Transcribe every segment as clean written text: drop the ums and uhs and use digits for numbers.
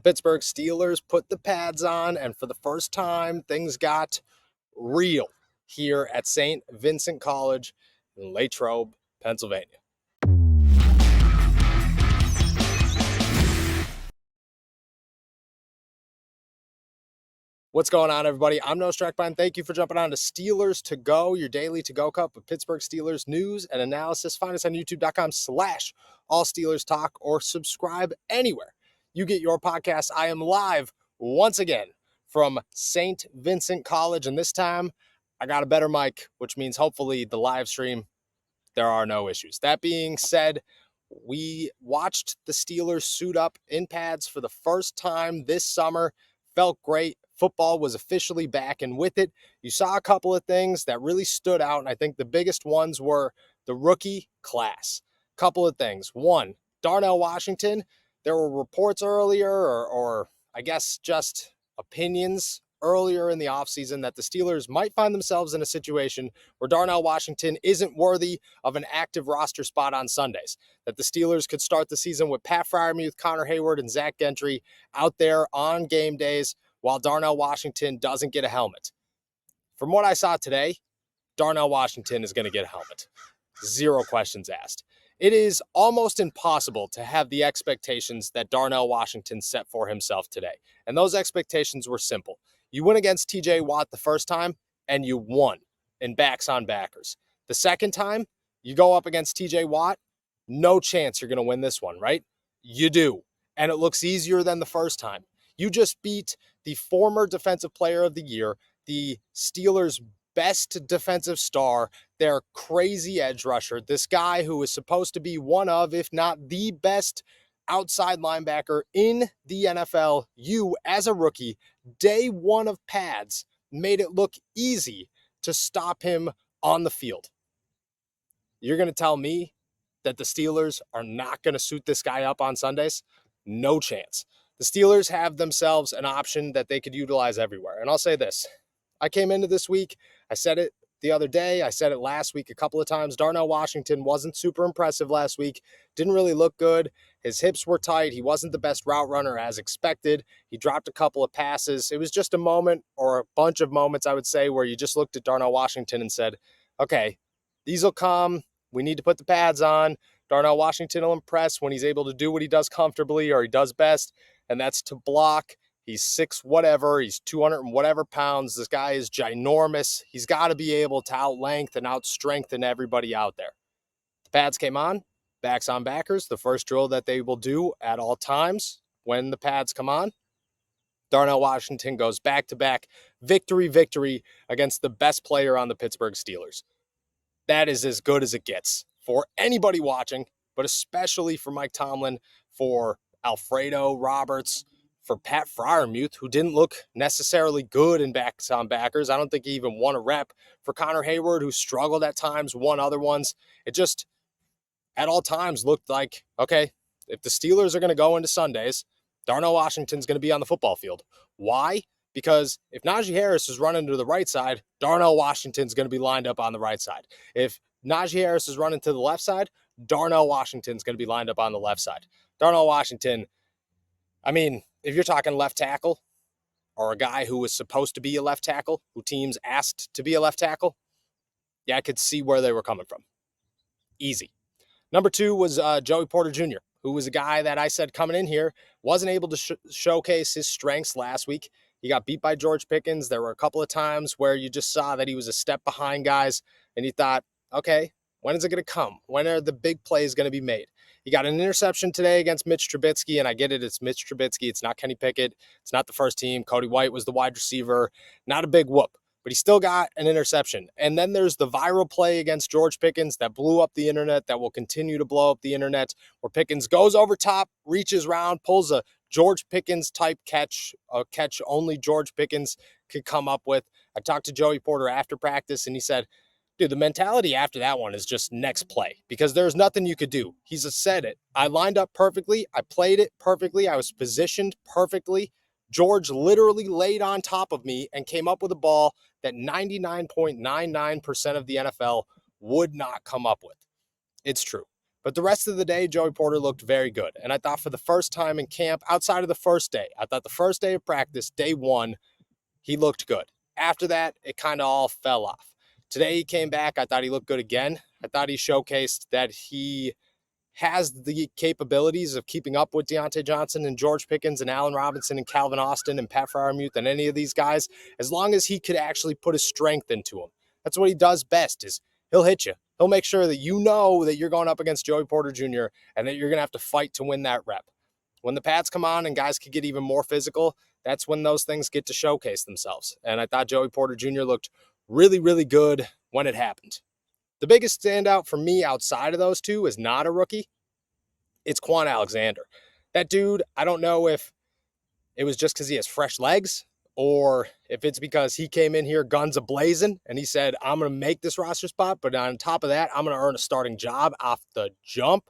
Pittsburgh Steelers put the pads on, and for the first time, things got real here at St. Vincent College in Latrobe, Pennsylvania. What's going on, everybody? I'm Noah Strackbein. Thank you for jumping on to Steelers To Go, your daily to-go cup of Pittsburgh Steelers news and analysis. Find us on youtube.com/allsteelerstalk or subscribe anywhere you get your podcast. I am live once again from St. Vincent College, and this time I got a better mic, which means hopefully the live stream, there are no issues. That being said, we watched the Steelers suit up in pads for the first time this summer. Felt great. Football was officially back, and with it, you saw a couple of things that really stood out, and I think the biggest ones were the rookie class. Couple of things. One, Darnell Washington. There were reports earlier, or I guess just opinions earlier in the offseason that the Steelers might find themselves in a situation where Darnell Washington isn't worthy of an active roster spot on Sundays, that the Steelers could start the season with Pat Freiermuth, Connor Hayward, and Zach Gentry out there on game days while Darnell Washington doesn't get a helmet. From what I saw today, Darnell Washington is going to get a helmet. Zero questions asked. It is almost impossible to have the expectations that Darnell Washington set for himself today. And those expectations were simple. You win against TJ Watt the first time, and you won in backs on backers. The second time, you go up against TJ Watt, no chance you're going to win this one, right? You do. And it looks easier than the first time. You just beat the former Defensive Player of the Year, the Steelers' best defensive star, their crazy edge rusher, this guy who is supposed to be one of, if not the best outside linebacker in the NFL. You, as a rookie, day one of pads, made it look easy to stop him on the field. You're going to tell me that the Steelers are not going to suit this guy up on Sundays? No chance. The Steelers have themselves an option that they could utilize everywhere. And I'll say this. I came into this week, I said it the other day, I said it last week a couple of times. Darnell Washington wasn't super impressive last week. Didn't really look good. His hips were tight. He wasn't the best route runner as expected. He dropped a couple of passes. It was just a moment, or a bunch of moments, I would say, where you just looked at Darnell Washington and said, okay, these will come. We need to put the pads on. Darnell Washington will impress when he's able to do what he does comfortably, or he does best, and that's to block. He's 6 whatever. He's 200 and whatever pounds. This guy is ginormous. He's got to be able to out-length and out-strengthen everybody out there. The pads came on. Backs on backers. The first drill that they will do at all times when the pads come on. Darnell Washington goes back-to-back victory against the best player on the Pittsburgh Steelers. That is as good as it gets for anybody watching, but especially for Mike Tomlin, for Alfredo Roberts, for Pat Freiermuth, who didn't look necessarily good in backs on backers. I don't think he even won a rep. For Connor Hayward, who struggled at times, won other ones. It just, at all times, looked like, okay, if the Steelers are going to go into Sundays, Darnell Washington's going to be on the football field. Why? Because if Najee Harris is running to the right side, Darnell Washington's going to be lined up on the right side. If Najee Harris is running to the left side, Darnell Washington's going to be lined up on the left side. Darnell Washington, I mean, if you're talking left tackle, or a guy who was supposed to be a left tackle, who teams asked to be a left tackle, yeah, I could see where they were coming from. Easy. Number 2 was Joey Porter Jr., who was a guy that I said coming in here wasn't able to showcase his strengths last week. He got beat by George Pickens. There were a couple of times where you just saw that he was a step behind guys, and you thought, okay, when is it going to come? When are the big plays going to be made? He got an interception today against Mitch Trubisky, and I get it. It's Mitch Trubisky. It's not Kenny Pickett. It's not the first team. Cody White was the wide receiver. Not a big whoop, but he still got an interception. And then there's the viral play against George Pickens that blew up the internet, that will continue to blow up the internet, where Pickens goes over top, reaches around, pulls a George Pickens type catch, a catch only George Pickens could come up with. I talked to Joey Porter after practice, and he said, dude, the mentality after that one is just next play, because there's nothing you could do. He's said it. I lined up perfectly. I played it perfectly. I was positioned perfectly. George literally laid on top of me and came up with a ball that 99.99% of the NFL would not come up with. It's true. But the rest of the day, Joey Porter looked very good. And I thought for the first time in camp, outside of the first day, I thought the first day of practice, day one, he looked good. After that, it kind of all fell off. Today he came back. I thought he looked good again. I thought he showcased that he has the capabilities of keeping up with Deontay Johnson and George Pickens and Allen Robinson and Calvin Austin and Pat Freiermuth and any of these guys, as long as he could actually put his strength into them. That's what he does best, is he'll hit you. He'll make sure that you know that you're going up against Joey Porter Jr. and that you're going to have to fight to win that rep. When the pads come on and guys could get even more physical, that's when those things get to showcase themselves. And I thought Joey Porter Jr. looked really, really good when it happened. The biggest standout for me outside of those two is not a rookie. It's Quan Alexander. That dude, I don't know if it was just because he has fresh legs or if it's because he came in here guns a-blazing and he said, I'm going to make this roster spot, but on top of that, I'm going to earn a starting job off the jump.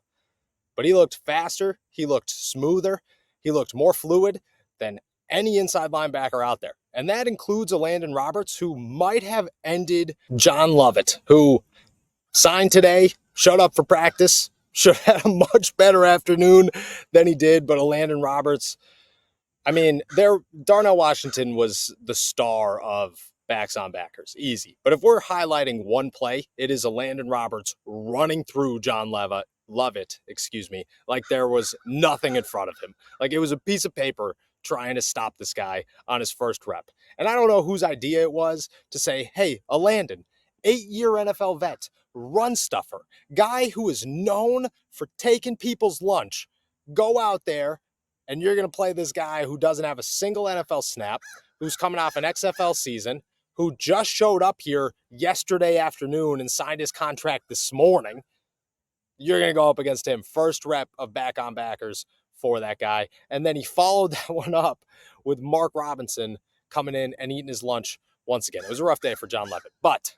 But he looked faster. He looked smoother. He looked more fluid than any inside linebacker out there. And that includes a Landon Roberts who might have ended John Lovett, who signed today, showed up for practice, should have had a much better afternoon than he did. But a Landon Roberts, I mean, Darnell Washington was the star of backs on backers, easy. But if we're highlighting one play, it is a Landon Roberts running through John Lovett, like there was nothing in front of him. Like it was a piece of paper trying to stop this guy on his first rep. And I don't know whose idea it was to say, hey, a Landon, 8-year NFL vet, run stuffer, guy who is known for taking people's lunch, go out there and you're going to play this guy who doesn't have a single NFL snap, who's coming off an XFL season, who just showed up here yesterday afternoon and signed his contract this morning. You're going to go up against him. First rep of back on backers for that guy. And then he followed that one up with Mark Robinson coming in and eating his lunch once again. It was a rough day for John Lovett. But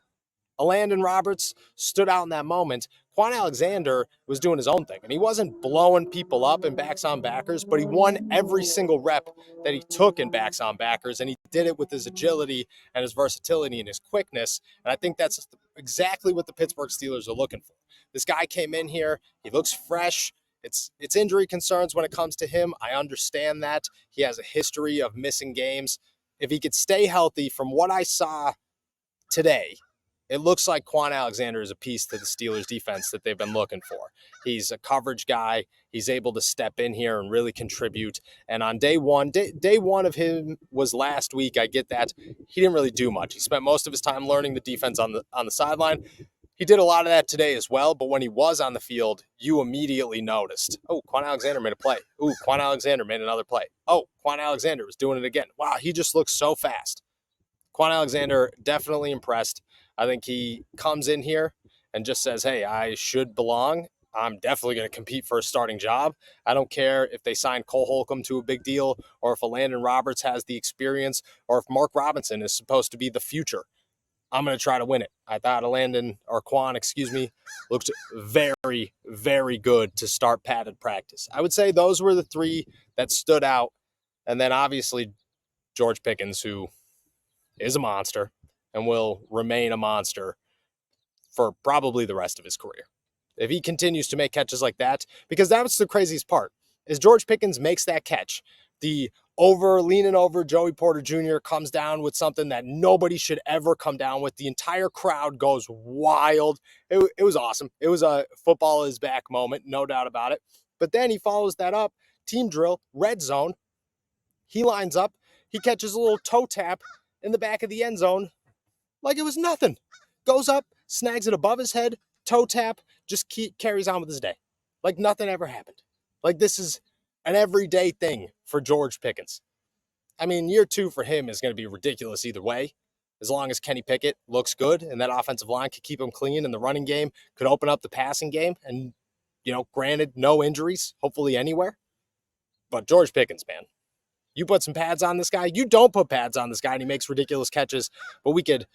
Landon Roberts stood out in that moment. Quan Alexander was doing his own thing, and he wasn't blowing people up in backs on backers, but he won every single rep that he took in backs on backers, and he did it with his agility and his versatility and his quickness, and I think that's exactly what the Pittsburgh Steelers are looking for. This guy came in here. He looks fresh. It's injury concerns when it comes to him. I understand that. He has a history of missing games. If he could stay healthy, from what I saw today, it looks like Quan Alexander is a piece to the Steelers defense that they've been looking for. He's a coverage guy. He's able to step in here and really contribute. And on day one of him was last week. I get that. He didn't really do much. He spent most of his time learning the defense on the sideline. He did a lot of that today as well, but when he was on the field, you immediately noticed, oh, Quan Alexander made a play. Oh, Quan Alexander made another play. Oh, Quan Alexander was doing it again. Wow, he just looks so fast. Quan Alexander definitely impressed. I think he comes in here and just says, hey, I should belong. I'm definitely going to compete for a starting job. I don't care if they sign Cole Holcomb to a big deal or if a Landon Roberts has the experience or if Mark Robinson is supposed to be the future. I'm going to try to win it. I thought Quan looked very, very good to start padded practice. I would say those were the three that stood out. And then obviously George Pickens, who is a monster and will remain a monster for probably the rest of his career. If he continues to make catches like that, because that was the craziest part, is George Pickens makes that catch. The leaning over Joey Porter Jr. comes down with something that nobody should ever come down with. The entire crowd goes wild. It was awesome. It was a football is back moment, no doubt about it. But then he follows that up, team drill, red zone. He lines up. He catches a little toe tap in the back of the end zone like it was nothing. Goes up, snags it above his head, toe tap, just carries on with his day. Like nothing ever happened. Like this is an everyday thing for George Pickens. I mean, year 2 for him is going to be ridiculous either way. As long as Kenny Pickett looks good and that offensive line could keep him clean and the running game could open up the passing game and, granted, no injuries, hopefully anywhere. But George Pickens, man, you put some pads on this guy. You don't put pads on this guy and he makes ridiculous catches, but we could,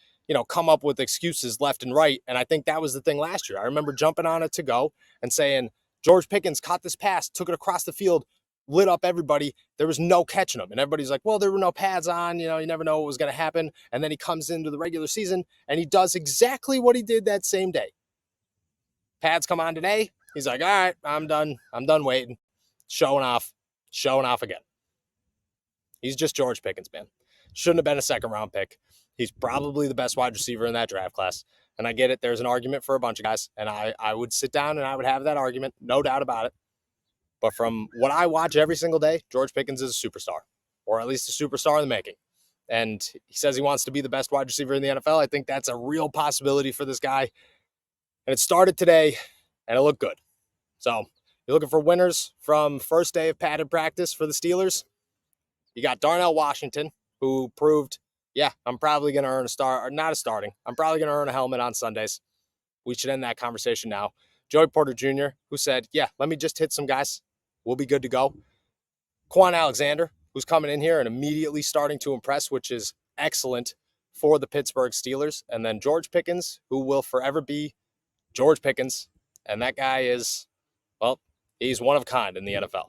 come up with excuses left and right. And I think that was the thing last year. I remember jumping on it to go and saying, George Pickens caught this pass, took it across the field, lit up everybody. There was no catching him. And everybody's like, well, there were no pads on. You never know what was going to happen. And then he comes into the regular season and he does exactly what he did that same day. Pads come on today. He's like, all right, I'm done. I'm done waiting. Showing off again. He's just George Pickens, man. Shouldn't have been a second-round pick. He's probably the best wide receiver in that draft class. And I get it. There's an argument for a bunch of guys. And I would sit down and I would have that argument. No doubt about it. But from what I watch every single day, George Pickens is a superstar. Or at least a superstar in the making. And he says he wants to be the best wide receiver in the NFL. I think that's a real possibility for this guy. And it started today, and it looked good. So you're looking for winners from first day of padded practice for the Steelers. You got Darnell Washington, who proved, yeah, I'm probably going to earn a star, or not a starting. I'm probably going to earn a helmet on Sundays. We should end that conversation now. Joey Porter Jr., who said, yeah, let me just hit some guys. We'll be good to go. Quan Alexander, who's coming in here and immediately starting to impress, which is excellent for the Pittsburgh Steelers. And then George Pickens, who will forever be George Pickens. And that guy is, well, he's one of a kind in the NFL.